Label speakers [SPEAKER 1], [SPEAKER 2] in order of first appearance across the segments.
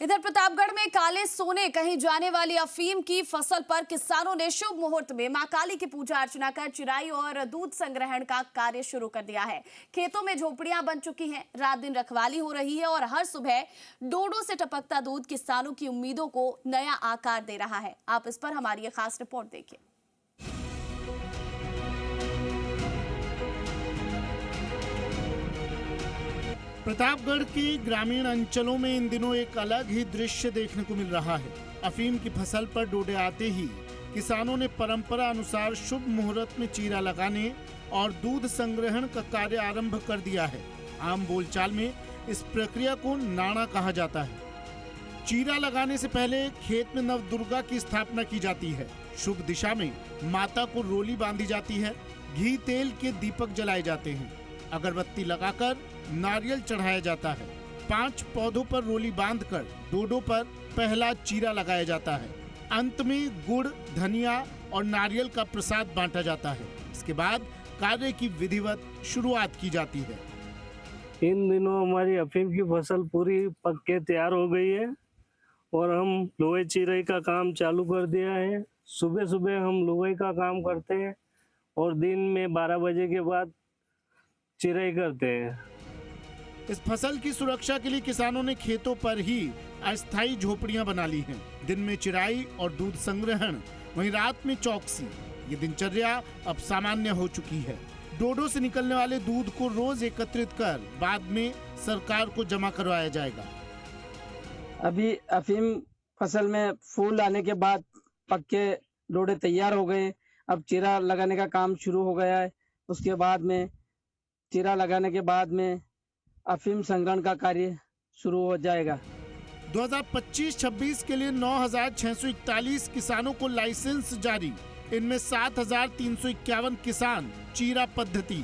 [SPEAKER 1] इधर प्रतापगढ़ में काले सोने कहीं जाने वाली अफीम की फसल पर किसानों ने शुभ मुहूर्त में मां काली की पूजा अर्चना कर चिराई और दूध संग्रहण का कार्य शुरू कर दिया है। खेतों में झोपड़ियां बन चुकी हैं, रात दिन रखवाली हो रही है और हर सुबह डोडो से टपकता दूध किसानों की उम्मीदों को नया आकार दे रहा है। आप इस पर हमारी ये खास रिपोर्ट देखिए।
[SPEAKER 2] प्रतापगढ़ के ग्रामीण अंचलों में इन दिनों एक अलग ही दृश्य देखने को मिल रहा है। अफीम की फसल पर डोडे आते ही किसानों ने परंपरा अनुसार शुभ मुहूर्त में चीरा लगाने और दूध संग्रहण का कार्य आरंभ कर दिया है। आम बोलचाल में इस प्रक्रिया को नाड़ा कहा जाता है। चीरा लगाने से पहले खेत में नवदुर्गा की स्थापना की जाती है। शुभ दिशा में माता को रोली बांधी जाती है। घी तेल के दीपक जलाए जाते हैं। अगरबत्ती लगाकर नारियल चढ़ाया जाता है। 5 पौधों पर रोली बांधकर डोडो पर पहला चीरा लगाया जाता है। अंत में गुड़, धनिया और नारियल का प्रसाद बांटा जाता है। इसके बाद कार्य की विधिवत शुरुआत की जाती है।
[SPEAKER 3] इन दिनों हमारी अफीम की फसल पूरी पक के तैयार हो गई है और हम लोहे चिराई का काम चालू कर दिया है। सुबह सुबह हम लोहे का काम करते हैं और दिन में 12 बजे के बाद चिराई करते हैं।
[SPEAKER 2] इस फसल की सुरक्षा के लिए किसानों ने खेतों पर ही अस्थायी झोपड़ियां बना ली हैं। दिन में चिराई और दूध संग्रहण, वहीं रात में चौकसी। ये दिनचर्या अब सामान्य हो चुकी है। डोडो से निकलने वाले दूध को रोज एकत्रित कर बाद में सरकार को जमा करवाया जाएगा।
[SPEAKER 4] अभी अफीम फसल में फूल आने के बाद पक्के डोडे तैयार हो गए। अब चीरा लगाने का काम शुरू हो गया है। उसके बाद में चीरा लगाने के बाद में अफीम संग्रहण का कार्य शुरू हो जाएगा।
[SPEAKER 2] 2025-26 के लिए 9,641 किसानों को लाइसेंस जारी। इनमें 7,351 किसान चीरा पद्धति,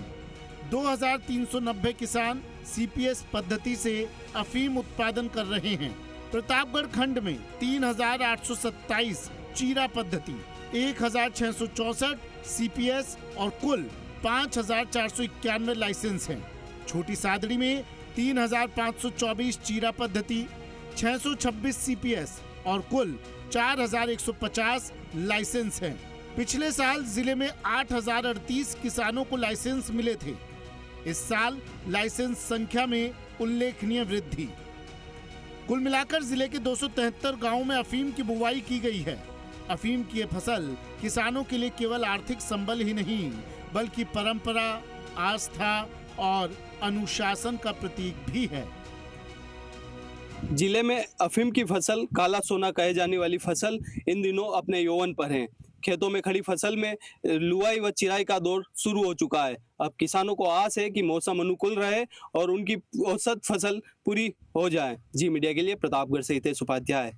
[SPEAKER 2] 2,390 किसान सीपीएस पद्धति से अफीम उत्पादन कर रहे हैं। प्रतापगढ़ खंड में 3,827 चीरा पद्धति, 1,664 सीपीएस और कुल 5,491 लाइसेंस हैं। छोटी सादड़ी में 3,524 चीरा पद्धति, 626 सीपीएस और कुल 4,150 लाइसेंस हैं। पिछले साल जिले में 8,038 किसानों को लाइसेंस मिले थे। इस साल लाइसेंस संख्या में उल्लेखनीय वृद्धि। कुल मिलाकर जिले के 273 गांवों में अफीम की बुवाई की गई है। अफीम की ये फसल किसानों के लिए केवल आर्थिक संबल ही नहीं बल्कि परंपरा, आस्था और अनुशासन का प्रतीक भी है।
[SPEAKER 5] जिले में अफीम की फसल, काला सोना कहे जाने वाली फसल इन दिनों अपने यौवन पर है। खेतों में खड़ी फसल में लुआई व चिराई का दौर शुरू हो चुका है। अब किसानों को आस है कि मौसम अनुकूल रहे और उनकी औसत फसल पूरी हो जाए। जी मीडिया के लिए प्रतापगढ़ से हितेश उपाध्याय।